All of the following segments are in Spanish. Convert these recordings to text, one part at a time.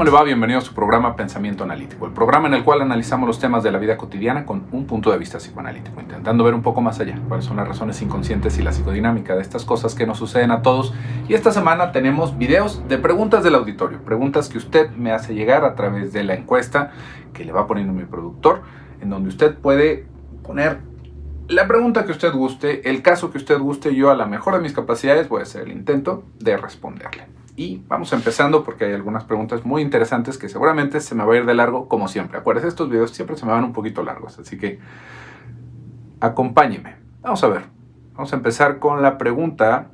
¿cómo le va? Bienvenido a su programa Pensamiento Analítico, el programa en el cual analizamos los temas de la vida cotidiana con un punto de vista psicoanalítico, intentando ver un poco más allá, cuáles son las razones inconscientes y la psicodinámica de estas cosas que nos suceden a todos. Y esta semana tenemos videos de preguntas del auditorio, preguntas que usted me hace llegar a través de la encuesta que le va poniendo mi productor, en donde usted puede poner la pregunta que usted guste, el caso que usted guste. Yo, a la mejor de mis capacidades, voy a hacer el intento de responderle. Y vamos empezando porque hay algunas preguntas muy interesantes que seguramente se me va a ir de largo, como siempre. Acuérdense, estos videos siempre se me van un poquito largos, así que acompáñeme. Vamos a ver. Vamos a empezar con la pregunta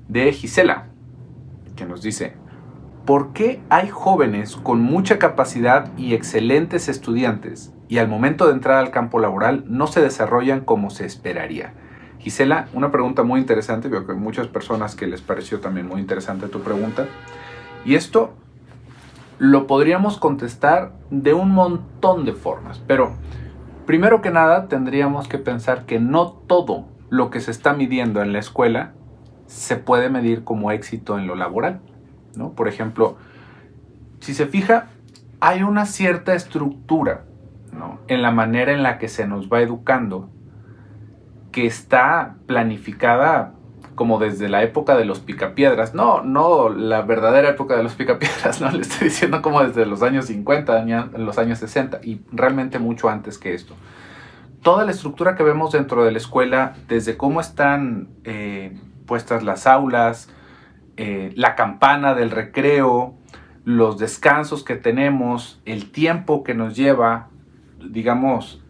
de Gisela, que nos dice: ¿por qué hay jóvenes con mucha capacidad y excelentes estudiantes y al momento de entrar al campo laboral no se desarrollan como se esperaría? Gisela, una pregunta muy interesante. Veo que hay muchas personas que les pareció también muy interesante tu pregunta. Y esto lo podríamos contestar de un montón de formas. Pero primero que nada tendríamos que pensar que no todo lo que se está midiendo en la escuela se puede medir como éxito en lo laboral, ¿no? Por ejemplo, si se fija, hay una cierta estructura, ¿no?, en la manera en la que se nos va educando, que está planificada como desde la época de los picapiedras. No la verdadera época de los picapiedras, no, le estoy diciendo como desde los años 50, los años 60 y realmente mucho antes que esto. Toda la estructura que vemos dentro de la escuela, desde cómo están puestas las aulas, la campana del recreo, los descansos que tenemos, el tiempo que nos lleva, digamos,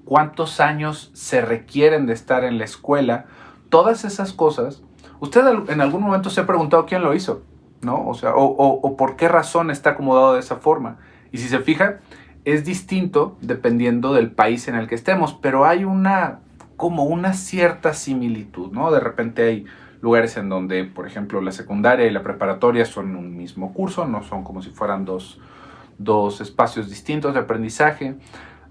cuántos años se requieren de estar en la escuela, todas esas cosas. Usted en algún momento se ha preguntado quién lo hizo, ¿no? O sea, o por qué razón está acomodado de esa forma. Y si se fija, es distinto dependiendo del país en el que estemos, pero hay como una cierta similitud, ¿no? De repente hay lugares en donde, por ejemplo, la secundaria y la preparatoria son un mismo curso, no son como si fueran dos espacios distintos de aprendizaje.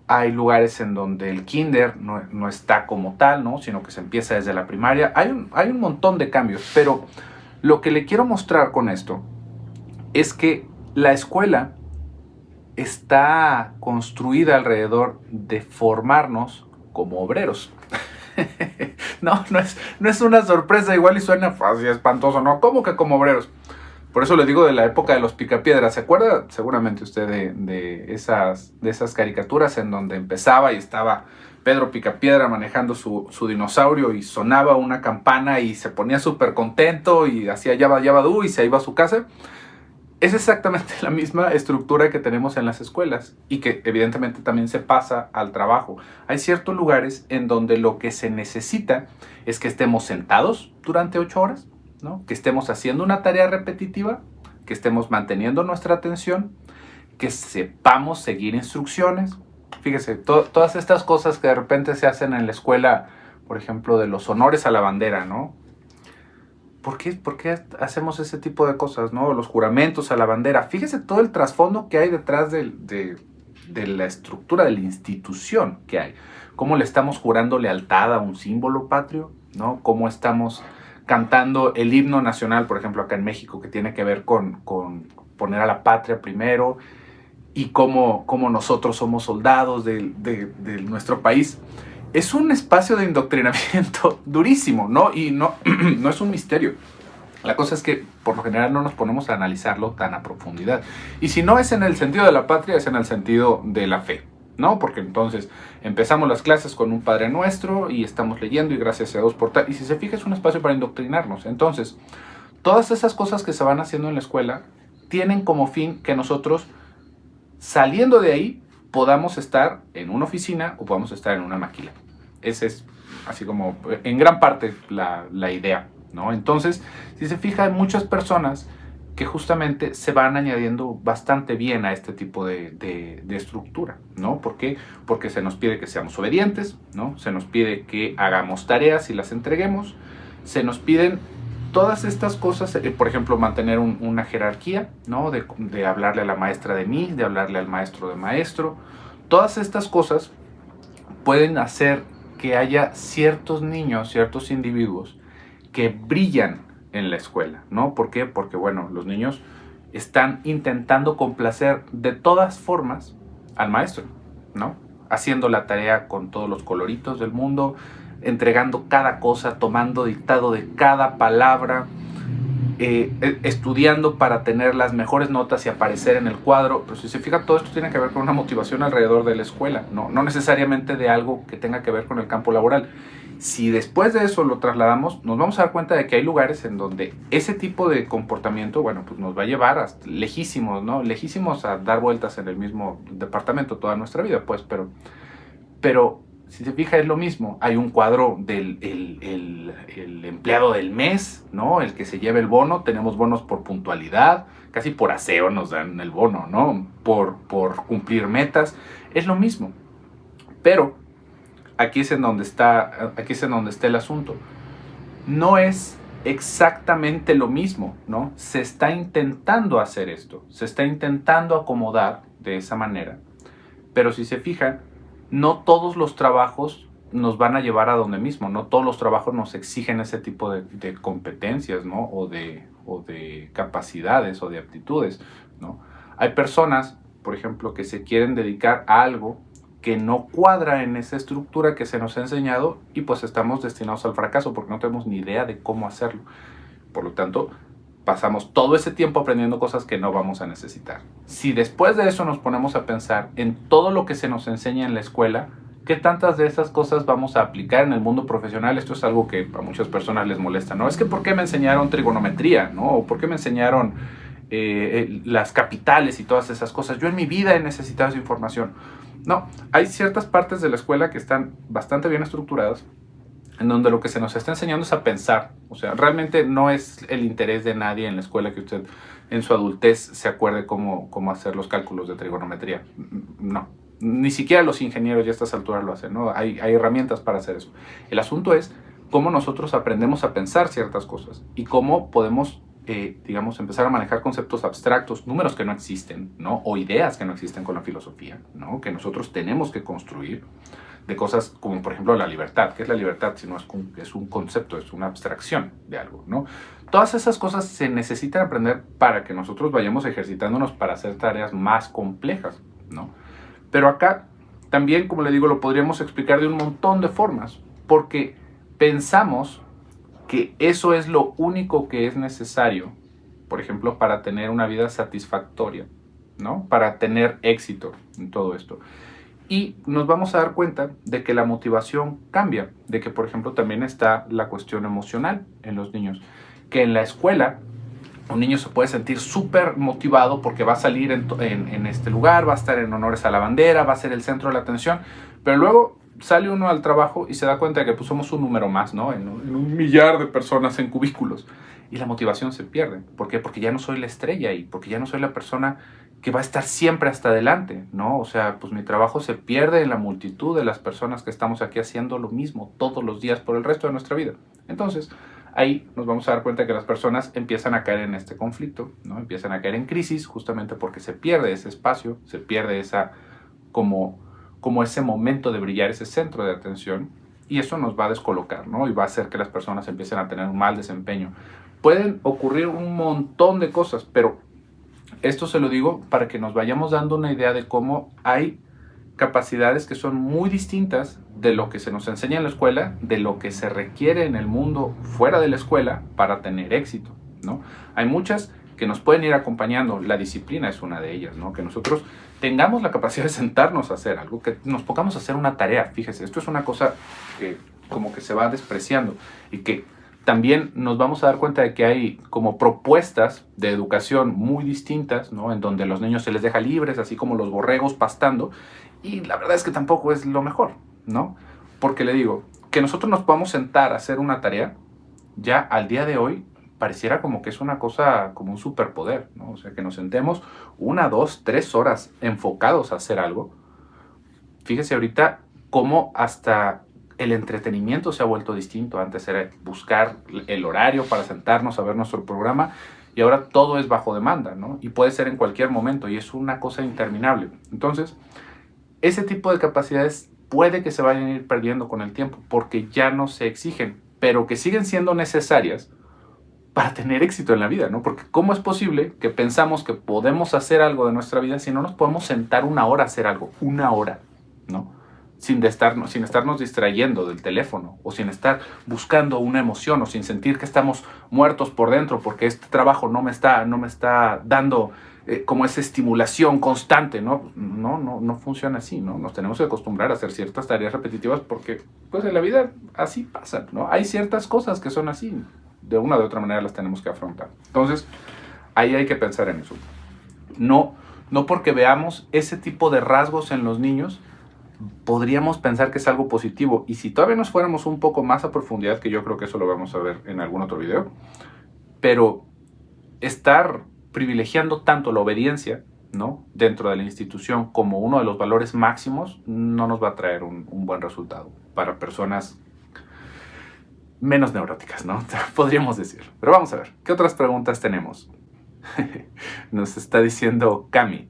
Hay lugares en donde el kinder no está como tal, ¿no?, sino que se empieza desde la primaria. Hay un montón de cambios, pero lo que le quiero mostrar con esto es que la escuela está construida alrededor de formarnos como obreros. No es una sorpresa, igual y suena fácil, espantoso, ¿no? ¿Cómo que como obreros? Por eso le digo de la época de los picapiedras. ¿Se acuerda seguramente usted de esas caricaturas en donde empezaba y estaba Pedro Picapiedra manejando su dinosaurio y sonaba una campana y se ponía súper contento y hacía yaba yaba du y se iba a su casa? Es exactamente la misma estructura que tenemos en las escuelas y que evidentemente también se pasa al trabajo. Hay ciertos lugares en donde lo que se necesita es que estemos sentados durante 8 horas, ¿no?, que estemos haciendo una tarea repetitiva, que estemos manteniendo nuestra atención, que sepamos seguir instrucciones. Fíjese, todas estas cosas que de repente se hacen en la escuela, por ejemplo, de los honores a la bandera, ¿no? ¿Por qué hacemos ese tipo de cosas, ¿no? Los juramentos a la bandera. Fíjese todo el trasfondo que hay detrás de la estructura de la institución que hay. Cómo le estamos jurando lealtad a un símbolo patrio, ¿no? Cómo estamos cantando el himno nacional, por ejemplo, acá en México, que tiene que ver con poner a la patria primero, y cómo nosotros somos soldados de nuestro país. Es un espacio de indoctrinamiento durísimo, ¿no? Y no es un misterio. La cosa es que por lo general no nos ponemos a analizarlo tan a profundidad. Y si no es en el sentido de la patria, es en el sentido de la fe, ¿no? Porque entonces empezamos las clases con un Padre Nuestro y estamos leyendo y gracias a Dios por tal. Y si se fija, es un espacio para indoctrinarnos. Entonces, todas esas cosas que se van haciendo en la escuela tienen como fin que nosotros, saliendo de ahí, podamos estar en una oficina o podamos estar en una maquila. Esa es así como en gran parte la idea, ¿no? Entonces, si se fija, hay muchas personas que justamente se van añadiendo bastante bien a este tipo de estructura, ¿no? ¿Por qué? Porque se nos pide que seamos obedientes, ¿no? Se nos pide que hagamos tareas y las entreguemos. Se nos piden todas estas cosas, por ejemplo, mantener una jerarquía, ¿no? De hablarle a la maestra de mí, de hablarle al maestro de maestro. Todas estas cosas pueden hacer que haya ciertos niños, ciertos individuos que brillan en la escuela, ¿no? ¿Por qué? Porque, bueno, los niños están intentando complacer de todas formas al maestro, ¿no? Haciendo la tarea con todos los coloritos del mundo, entregando cada cosa, tomando dictado de cada palabra, estudiando para tener las mejores notas y aparecer en el cuadro. Pero si se fija, todo esto tiene que ver con una motivación alrededor de la escuela, no necesariamente de algo que tenga que ver con el campo laboral. Si después de eso lo trasladamos, nos vamos a dar cuenta de que hay lugares en donde ese tipo de comportamiento, bueno, pues nos va a llevar hasta lejísimos, ¿no? Lejísimos a dar vueltas en el mismo departamento toda nuestra vida, pues, pero si se fija es lo mismo. Hay un cuadro del el empleado del mes, ¿no? El que se lleva el bono. Tenemos bonos por puntualidad, casi por aseo nos dan el bono, ¿no? Por cumplir metas. Es lo mismo. Pero aquí es en donde está el asunto. No es exactamente lo mismo, ¿no? Se está intentando hacer esto. Se está intentando acomodar de esa manera. Pero si se fijan, no todos los trabajos nos van a llevar a donde mismo, no todos los trabajos nos exigen ese tipo de competencias, ¿no? O de capacidades o de aptitudes, ¿no? Hay personas, por ejemplo, que se quieren dedicar a algo que no cuadra en esa estructura que se nos ha enseñado y pues estamos destinados al fracaso porque no tenemos ni idea de cómo hacerlo. Por lo tanto, pasamos todo ese tiempo aprendiendo cosas que no vamos a necesitar. Si después de eso nos ponemos a pensar en todo lo que se nos enseña en la escuela, ¿qué tantas de esas cosas vamos a aplicar en el mundo profesional? Esto es algo que a muchas personas les molesta, ¿no? Es que ¿por qué me enseñaron trigonometría? ¿No? ¿O por qué me enseñaron las capitales y todas esas cosas? Yo en mi vida he necesitado esa información. No, hay ciertas partes de la escuela que están bastante bien estructuradas, en donde lo que se nos está enseñando es a pensar. O sea, realmente no es el interés de nadie en la escuela que usted en su adultez se acuerde cómo hacer los cálculos de trigonometría. No, ni siquiera los ingenieros ya a estas alturas lo hacen, ¿no? Hay herramientas para hacer eso. El asunto es cómo nosotros aprendemos a pensar ciertas cosas y cómo podemos, digamos, empezar a manejar conceptos abstractos, números que no existen, ¿no? O ideas que no existen con la filosofía, ¿no? Que nosotros tenemos que construir, de cosas como, por ejemplo, la libertad. ¿Qué es la libertad? Si no es un concepto, es una abstracción de algo, ¿no? Todas esas cosas se necesitan aprender para que nosotros vayamos ejercitándonos para hacer tareas más complejas, ¿no? Pero acá también, como le digo, lo podríamos explicar de un montón de formas, porque pensamos que eso es lo único que es necesario, por ejemplo, para tener una vida satisfactoria, ¿no? Para tener éxito en todo esto. Y nos vamos a dar cuenta de que la motivación cambia, de que, por ejemplo, también está la cuestión emocional en los niños, que en la escuela un niño se puede sentir súper motivado porque va a salir en este lugar, va a estar en honores a la bandera, va a ser el centro de la atención, pero luego sale uno al trabajo y se da cuenta de que pues, somos un número más, ¿no? En un millar de personas en cubículos. Y la motivación se pierde. ¿Por qué? Porque ya no soy la estrella y porque ya no soy la persona que va a estar siempre hasta adelante, ¿no? O sea, pues mi trabajo se pierde en la multitud de las personas que estamos aquí haciendo lo mismo todos los días por el resto de nuestra vida. Entonces, ahí nos vamos a dar cuenta que las personas empiezan a caer en este conflicto, ¿no? Empiezan a caer en crisis justamente porque se pierde ese espacio, se pierde esa como ese momento de brillar, ese centro de atención, y eso nos va a descolocar, ¿no? Y va a hacer que las personas empiecen a tener un mal desempeño. Pueden ocurrir un montón de cosas, pero esto se lo digo para que nos vayamos dando una idea de cómo hay capacidades que son muy distintas de lo que se nos enseña en la escuela, de lo que se requiere en el mundo fuera de la escuela para tener éxito, ¿no? Hay muchas que nos pueden ir acompañando. La disciplina es una de ellas, ¿no? Que nosotros tengamos la capacidad de sentarnos a hacer algo, que nos pongamos a hacer una tarea. Fíjese, esto es una cosa que como que se va despreciando y que también nos vamos a dar cuenta de que hay como propuestas de educación muy distintas, ¿no? En donde a los niños se les deja libres, así como los borregos pastando, y la verdad es que tampoco es lo mejor, ¿no? Porque le digo, que nosotros nos podamos sentar a hacer una tarea, ya al día de hoy pareciera como que es una cosa, como un superpoder, ¿no? O sea, que nos sentemos 1, 2, 3 horas enfocados a hacer algo. Fíjese ahorita cómo hasta el entretenimiento se ha vuelto distinto. Antes era buscar el horario para sentarnos a ver nuestro programa y ahora todo es bajo demanda, ¿no? Y puede ser en cualquier momento y es una cosa interminable. Entonces, ese tipo de capacidades puede que se vayan a ir perdiendo con el tiempo porque ya no se exigen, pero que siguen siendo necesarias para tener éxito en la vida, ¿no? Porque ¿cómo es posible que pensamos que podemos hacer algo de nuestra vida si no nos podemos sentar una hora a hacer algo? Una hora, ¿no? Sin estarnos distrayendo del teléfono, o sin estar buscando una emoción, o sin sentir que estamos muertos por dentro porque este trabajo no me está dando como esa estimulación constante, ¿no? No funciona así, ¿no? Nos tenemos que acostumbrar a hacer ciertas tareas repetitivas porque, pues, en la vida así pasa, ¿no? Hay ciertas cosas que son así, de una u otra manera las tenemos que afrontar. Entonces, ahí hay que pensar en eso. No porque veamos ese tipo de rasgos en los niños, podríamos pensar que es algo positivo. Y si todavía nos fuéramos un poco más a profundidad, que yo creo que eso lo vamos a ver en algún otro video, pero estar privilegiando tanto la obediencia, ¿no?, dentro de la institución como uno de los valores máximos, no nos va a traer un buen resultado para personas menos neuróticas, ¿no? Podríamos decir. Pero vamos a ver, ¿qué otras preguntas tenemos? Nos está diciendo Cami: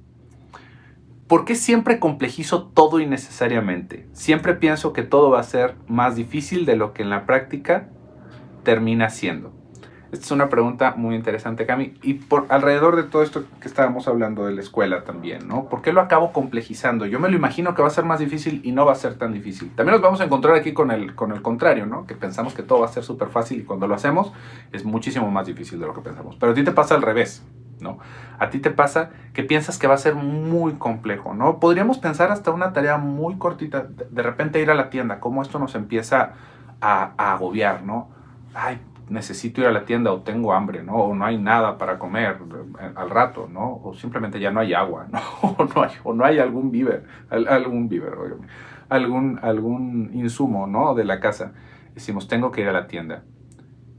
¿por qué siempre complejizo todo innecesariamente? Siempre pienso que todo va a ser más difícil de lo que en la práctica termina siendo. Esta es una pregunta muy interesante, Cami, y por alrededor de todo esto que estábamos hablando de la escuela también, ¿no? ¿Por qué lo acabo complejizando? Yo me lo imagino que va a ser más difícil y no va a ser tan difícil. También nos vamos a encontrar aquí con el contrario, ¿no? Que pensamos que todo va a ser súper fácil y cuando lo hacemos es muchísimo más difícil de lo que pensamos. Pero a ti te pasa al revés, ¿no? A ti te pasa que piensas que va a ser muy complejo, ¿no? Podríamos pensar hasta una tarea muy cortita, de repente ir a la tienda, cómo esto nos empieza a agobiar, ¿no? Ay, necesito ir a la tienda, o tengo hambre, ¿no? O no hay nada para comer al rato, ¿no? O simplemente ya no hay agua, ¿no? O no hay algún víver, algún insumo, ¿no?, de la casa. Decimos, tengo que ir a la tienda.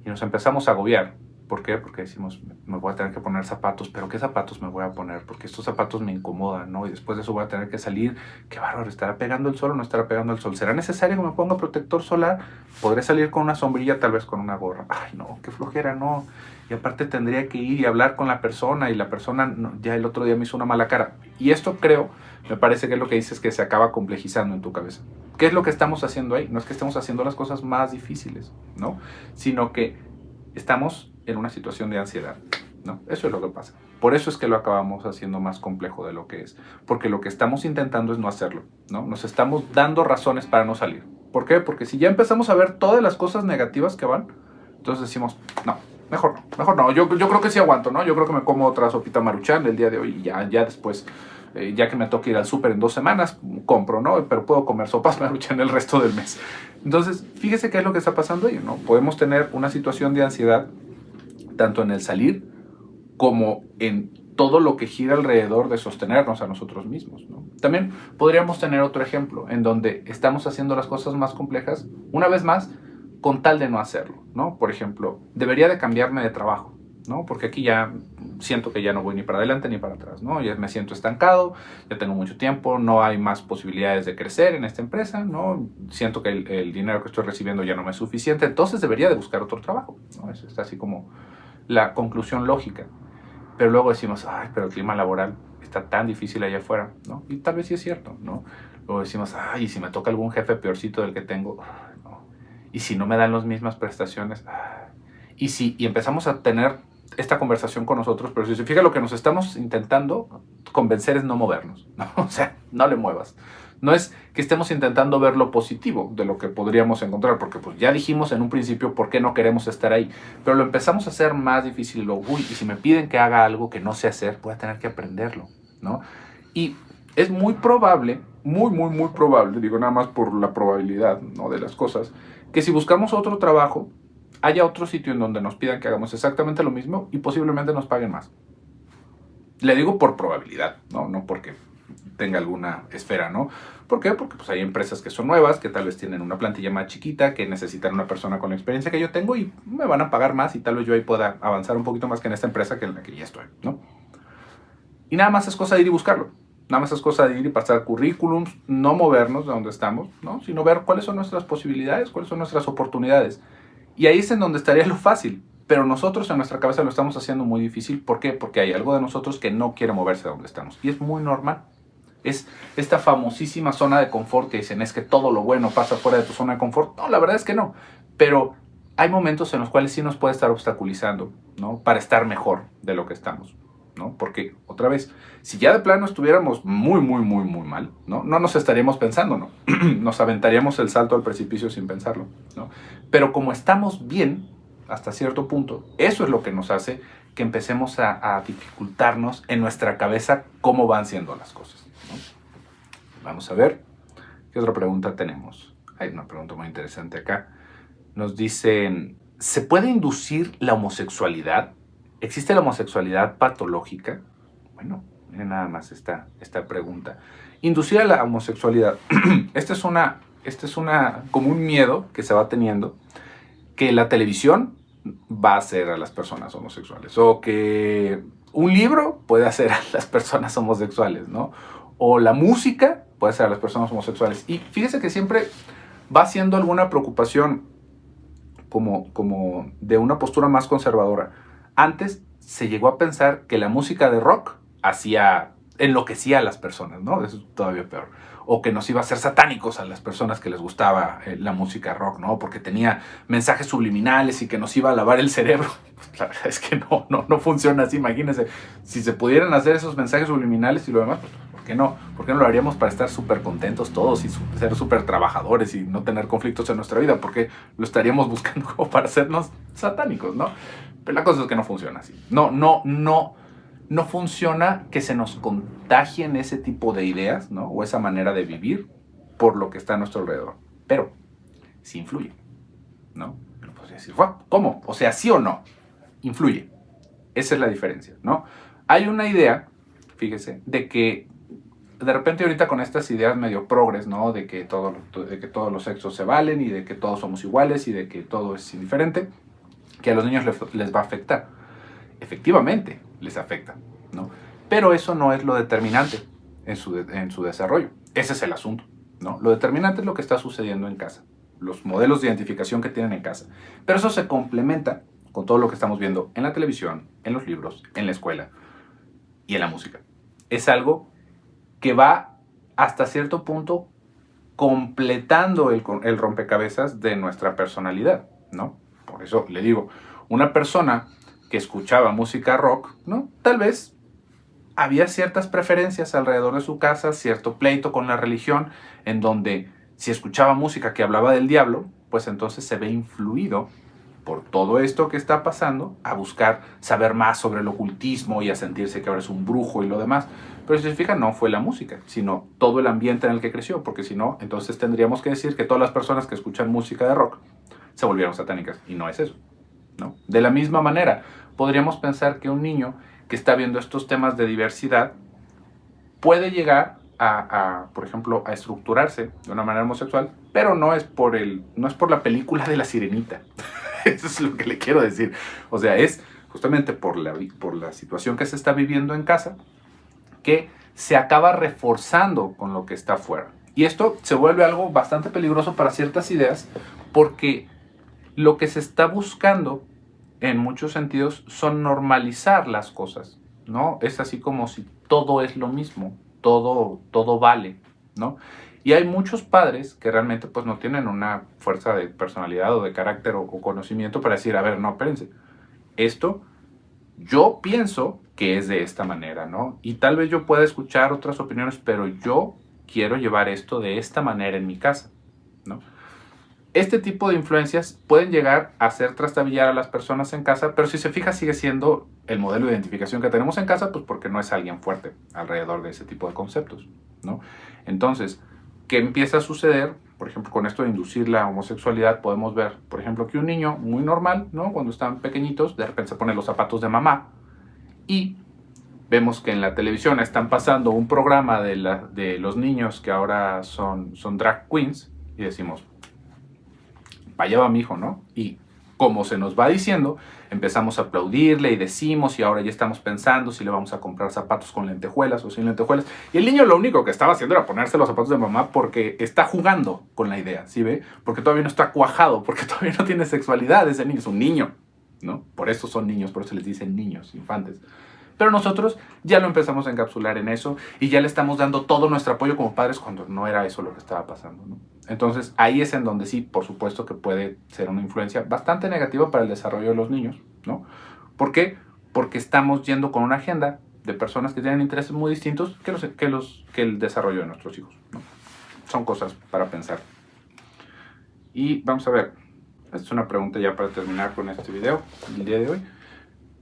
Y nos empezamos a agobiar. ¿Por qué? Porque decimos, me voy a tener que poner zapatos, pero ¿qué zapatos me voy a poner? Porque estos zapatos me incomodan, ¿no? Y después de eso voy a tener que salir. ¡Qué bárbaro! ¿Estará pegando el sol o no estará pegando el sol? ¿Será necesario que me ponga protector solar? ¿Podré salir con una sombrilla, tal vez con una gorra? ¡Ay, no! ¡Qué flojera! No. Y aparte tendría que ir y hablar con la persona, y la persona no, ya el otro día me hizo una mala cara. Y esto me parece que es lo que dices, que se acaba complejizando en tu cabeza. ¿Qué es lo que estamos haciendo ahí? No es que estemos haciendo las cosas más difíciles, ¿no? Sino que estamos en una situación de ansiedad, ¿no? Eso es lo que pasa. Por eso es que lo acabamos haciendo más complejo de lo que es. Porque lo que estamos intentando es no hacerlo, ¿no? Nos estamos dando razones para no salir. ¿Por qué? Porque si ya empezamos a ver todas las cosas negativas que van, entonces decimos, no, mejor no. Yo creo que sí aguanto, ¿no? Yo creo que me como otra sopita Maruchan el día de hoy y ya después, ya que me toque ir al súper en 2 semanas, compro, ¿no? Pero puedo comer sopas Maruchan el resto del mes. Entonces, fíjese qué es lo que está pasando ahí, ¿no? Podemos tener una situación de ansiedad tanto en el salir como en todo lo que gira alrededor de sostenernos a nosotros mismos, ¿no? También podríamos tener otro ejemplo en donde estamos haciendo las cosas más complejas, una vez más, con tal de no hacerlo, ¿no? Por ejemplo, debería de cambiarme de trabajo, ¿no? Porque aquí ya siento que ya no voy ni para adelante ni para atrás, ¿no? Ya me siento estancado, ya tengo mucho tiempo, no hay más posibilidades de crecer en esta empresa, ¿no? Siento que el dinero que estoy recibiendo ya no me es suficiente, entonces debería de buscar otro trabajo, ¿no? Eso está así como la conclusión lógica. Pero luego decimos, ay, pero el clima laboral está tan difícil allá afuera, ¿no? Y tal vez sí es cierto, ¿no? Luego decimos, ay, y si me toca algún jefe peorcito del que tengo, no. Y si no me dan las mismas prestaciones, y empezamos a tener esta conversación con nosotros, pero si se fija, lo que nos estamos intentando convencer es no movernos, ¿no? O sea, no le muevas. No es que estemos intentando ver lo positivo de lo que podríamos encontrar, porque pues ya dijimos en un principio por qué no queremos estar ahí, pero lo empezamos a hacer más difícil. Uy, y si me piden que haga algo que no sé hacer, voy a tener que aprenderlo, ¿no? Y es muy probable, muy probable, digo nada más por la probabilidad, ¿no?, de las cosas, que si buscamos otro trabajo, haya otro sitio en donde nos pidan que hagamos exactamente lo mismo y posiblemente nos paguen más. Le digo por probabilidad, no porque tenga alguna esfera, ¿no? ¿Por qué? Porque pues hay empresas que son nuevas, que tal vez tienen una plantilla más chiquita, que necesitan una persona con la experiencia que yo tengo y me van a pagar más y tal vez yo ahí pueda avanzar un poquito más que en esta empresa que en la que ya estoy, ¿no? Y nada más es cosa de ir y buscarlo. Nada más es cosa de ir y pasar currículums, no movernos de donde estamos, ¿no? Sino ver cuáles son nuestras posibilidades, cuáles son nuestras oportunidades. Y ahí es en donde estaría lo fácil. Pero nosotros en nuestra cabeza lo estamos haciendo muy difícil. ¿Por qué? Porque hay algo de nosotros que no quiere moverse de donde estamos. Y es muy normal. Es esta famosísima zona de confort que dicen, es que todo lo bueno pasa fuera de tu zona de confort. No, la verdad es que no. Pero hay momentos en los cuales sí nos puede estar obstaculizando, ¿no? Para estar mejor de lo que estamos, ¿no? Porque, otra vez, si ya de plano estuviéramos muy, muy, muy, muy mal, ¿no? No nos estaríamos pensando, ¿no? Nos aventaríamos el salto al precipicio sin pensarlo, ¿no? Pero como estamos bien, hasta cierto punto, eso es lo que nos hace que empecemos a dificultarnos en nuestra cabeza cómo van siendo las cosas, ¿no? Vamos a ver, ¿qué otra pregunta tenemos? Hay una pregunta muy interesante acá. Nos dicen, ¿se puede inducir la homosexualidad? ¿Existe la homosexualidad patológica? Bueno, miren nada más esta pregunta. Inducir a la homosexualidad. Este es como un miedo que se va teniendo, que la televisión va a hacer a las personas homosexuales, o que un libro puede hacer a las personas homosexuales, ¿no? O la música puede hacer a las personas homosexuales. Y fíjese que siempre va siendo alguna preocupación como de una postura más conservadora. Antes se llegó a pensar que la música de rock enloquecía a las personas, ¿no? Eso es todavía peor. O que nos iba a hacer satánicos a las personas que les gustaba la música rock, ¿no? Porque tenía mensajes subliminales y que nos iba a lavar el cerebro. Pues la verdad es que no funciona así. Imagínense, si se pudieran hacer esos mensajes subliminales y lo demás, pues, ¿por qué no? ¿Por qué no lo haríamos para estar súper contentos todos y ser súper trabajadores y no tener conflictos en nuestra vida? Porque lo estaríamos buscando como para hacernos satánicos, ¿no? Pero la cosa es que no funciona así. No funciona que se nos contagien ese tipo de ideas, ¿no? O esa manera de vivir por lo que está a nuestro alrededor. Pero sí influye, ¿no? Pero podría decir, ¿cómo? O sea, ¿sí o no? Influye. Esa es la diferencia, ¿no? Hay una idea, fíjese, de que de repente ahorita con estas ideas medio progres, ¿no? De que todos los sexos se valen y de que todos somos iguales y de que todo es indiferente, que a los niños les va a afectar. Efectivamente, les afecta, ¿no? Pero eso no es lo determinante en su desarrollo. Ese es el asunto, ¿no? Lo determinante es lo que está sucediendo en casa, los modelos de identificación que tienen en casa. Pero eso se complementa con todo lo que estamos viendo en la televisión, en los libros, en la escuela y en la música. Es algo que va hasta cierto punto completando el rompecabezas de nuestra personalidad, ¿no? Por eso le digo, una persona que escuchaba música rock, ¿no? Tal vez había ciertas preferencias alrededor de su casa, cierto pleito con la religión, en donde si escuchaba música que hablaba del diablo, pues entonces se ve influido por todo esto que está pasando, a buscar saber más sobre el ocultismo y a sentirse que ahora es un brujo y lo demás. Pero si se fijan, no fue la música, sino todo el ambiente en el que creció, porque si no, entonces tendríamos que decir que todas las personas que escuchan música de rock se volvieron satánicas, y no es eso, ¿no? De la misma manera, podríamos pensar que un niño que está viendo estos temas de diversidad puede llegar por ejemplo, a estructurarse de una manera homosexual, pero no es por la película de La Sirenita. Eso es lo que le quiero decir. O sea, es justamente por la situación que se está viviendo en casa que se acaba reforzando con lo que está afuera. Y esto se vuelve algo bastante peligroso para ciertas ideas, porque lo que se está buscando en muchos sentidos son normalizar las cosas, ¿no? Es así como si todo es lo mismo, todo vale, ¿no? Y hay muchos padres que realmente pues no tienen una fuerza de personalidad o de carácter o conocimiento para decir, a ver, no, espérense, esto yo pienso que es de esta manera, ¿no? Y tal vez yo pueda escuchar otras opiniones, pero yo quiero llevar esto de esta manera en mi casa, ¿no? Este tipo de influencias pueden llegar a hacer trastabillar a las personas en casa, pero si se fija sigue siendo el modelo de identificación que tenemos en casa, pues porque no es alguien fuerte alrededor de ese tipo de conceptos, ¿no? Entonces, ¿qué empieza a suceder? Por ejemplo, con esto de inducir la homosexualidad, podemos ver, por ejemplo, que un niño muy normal, ¿no? Cuando están pequeñitos, de repente se pone los zapatos de mamá y vemos que en la televisión están pasando un programa de los niños que ahora son drag queens y decimos, allá va mi hijo, ¿no? Y como se nos va diciendo, empezamos a aplaudirle y decimos, y ahora ya estamos pensando si le vamos a comprar zapatos con lentejuelas o sin lentejuelas. Y el niño lo único que estaba haciendo era ponerse los zapatos de mamá porque está jugando con la idea, ¿sí ve? Porque todavía no está cuajado, porque todavía no tiene sexualidad ese niño, es un niño, ¿no? Por eso son niños, por eso les dicen niños, infantes. Pero nosotros ya lo empezamos a encapsular en eso y ya le estamos dando todo nuestro apoyo como padres cuando no era eso lo que estaba pasando, ¿no? Entonces, ahí es en donde sí, por supuesto que puede ser una influencia bastante negativa para el desarrollo de los niños, ¿no? ¿Por qué? Porque estamos yendo con una agenda de personas que tienen intereses muy distintos que el desarrollo de nuestros hijos, ¿no? Son cosas para pensar. Y vamos a ver, esta es una pregunta ya para terminar con este video el día de hoy.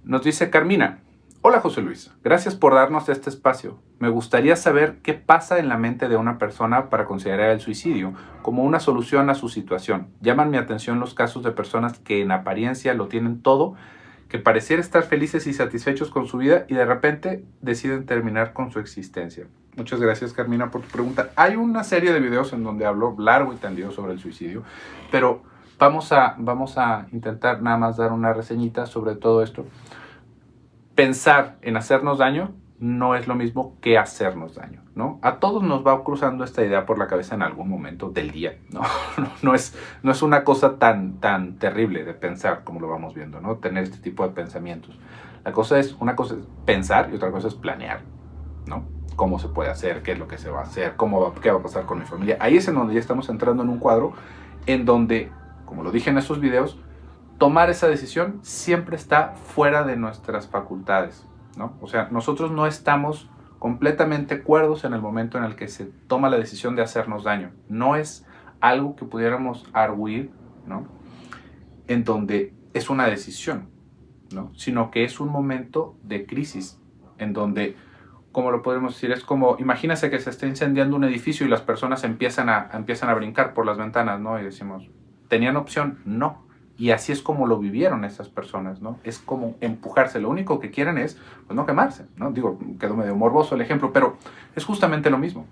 Nos dice Carmina: hola José Luis, gracias por darnos este espacio. Me gustaría saber qué pasa en la mente de una persona para considerar el suicidio como una solución a su situación. Llaman mi atención los casos de personas que en apariencia lo tienen todo, que pareciera estar felices y satisfechos con su vida y de repente deciden terminar con su existencia. Muchas gracias, Carmina, por tu pregunta. Hay una serie de videos en donde hablo largo y tendido sobre el suicidio, pero vamos a intentar nada más dar una reseñita sobre todo esto. Pensar en hacernos daño no es lo mismo que hacernos daño, ¿no? A todos nos va cruzando esta idea por la cabeza en algún momento del día, ¿no? No es una cosa tan terrible de pensar como lo vamos viendo, ¿no? Tener este tipo de pensamientos. Una cosa es pensar y otra cosa es planear, ¿no? Cómo se puede hacer, qué es lo que se va a hacer, qué va a pasar con mi familia. Ahí es en donde ya estamos entrando en un cuadro en donde, como lo dije en esos videos, tomar esa decisión siempre está fuera de nuestras facultades, ¿no? O sea, nosotros no estamos completamente cuerdos en el momento en el que se toma la decisión de hacernos daño. No es algo que pudiéramos arguir, ¿no? En donde es una decisión, ¿no? Sino que es un momento de crisis, en donde, como lo podemos decir, es como, imagínese que se está incendiando un edificio y las personas empiezan a brincar por las ventanas, ¿no? Y decimos, ¿tenían opción? No. Y así es como lo vivieron esas personas, ¿no? Es como empujarse. Lo único que quieren es, pues, no quemarse, ¿no? Digo, quedó medio morboso el ejemplo, pero es justamente lo mismo.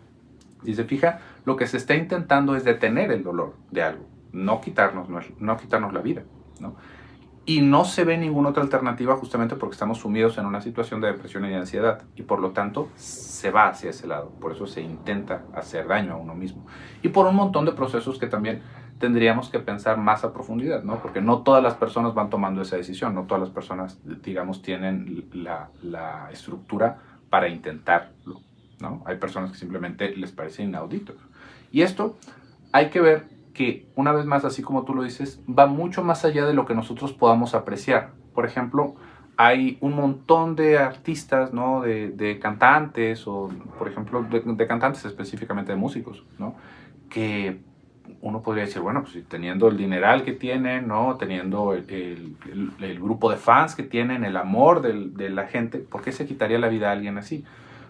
Si se fija, lo que se está intentando es detener el dolor de algo, no quitarnos la vida, ¿no? Y no se ve ninguna otra alternativa justamente porque estamos sumidos en una situación de depresión y de ansiedad. Y por lo tanto, se va hacia ese lado. Por eso se intenta hacer daño a uno mismo. Y por un montón de procesos que también tendríamos que pensar más a profundidad, ¿no? Porque no todas las personas van tomando esa decisión. No todas las personas, digamos, tienen la estructura para intentarlo, ¿no? Hay personas que simplemente les parece inaudito. Y esto hay que ver que, una vez más, así como tú lo dices, va mucho más allá de lo que nosotros podamos apreciar. Por ejemplo, hay un montón de artistas, ¿no? De cantantes, o por ejemplo, de cantantes específicamente de músicos, ¿no? Que uno podría decir, bueno, pues teniendo el dineral que tienen, ¿no? Teniendo el grupo de fans que tienen, el amor de la gente, ¿por qué se quitaría la vida a alguien así?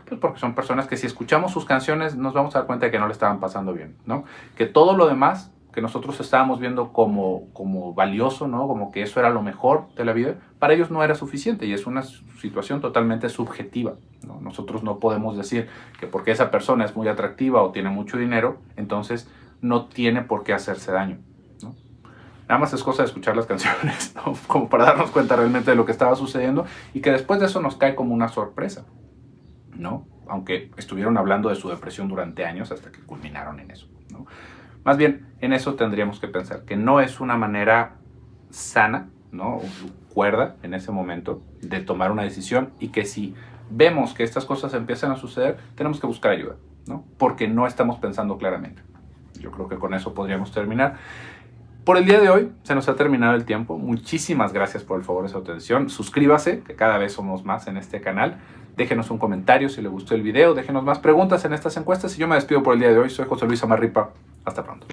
Pues porque son personas que si escuchamos sus canciones nos vamos a dar cuenta de que no le estaban pasando bien, ¿no? Que todo lo demás que nosotros estábamos viendo como valioso, ¿no? Como que eso era lo mejor de la vida, para ellos no era suficiente y es una situación totalmente subjetiva, ¿no? Nosotros no podemos decir que porque esa persona es muy atractiva o tiene mucho dinero, entonces no tiene por qué hacerse daño, ¿no? Nada más es cosa de escuchar las canciones, ¿no? Como para darnos cuenta realmente de lo que estaba sucediendo y que después de eso nos cae como una sorpresa, ¿no? Aunque estuvieron hablando de su depresión durante años hasta que culminaron en eso, ¿no? Más bien, en eso tendríamos que pensar, que no es una manera sana, ¿no? O cuerda en ese momento de tomar una decisión y que si vemos que estas cosas empiezan a suceder, tenemos que buscar ayuda, ¿no? Porque no estamos pensando claramente. Yo creo que con eso podríamos terminar. Por el día de hoy se nos ha terminado el tiempo. Muchísimas gracias por el favor de su atención. Suscríbase, que cada vez somos más en este canal. Déjenos un comentario si le gustó el video. Déjenos más preguntas en estas encuestas. Y yo me despido por el día de hoy. Soy José Luis Amarripa. Hasta pronto.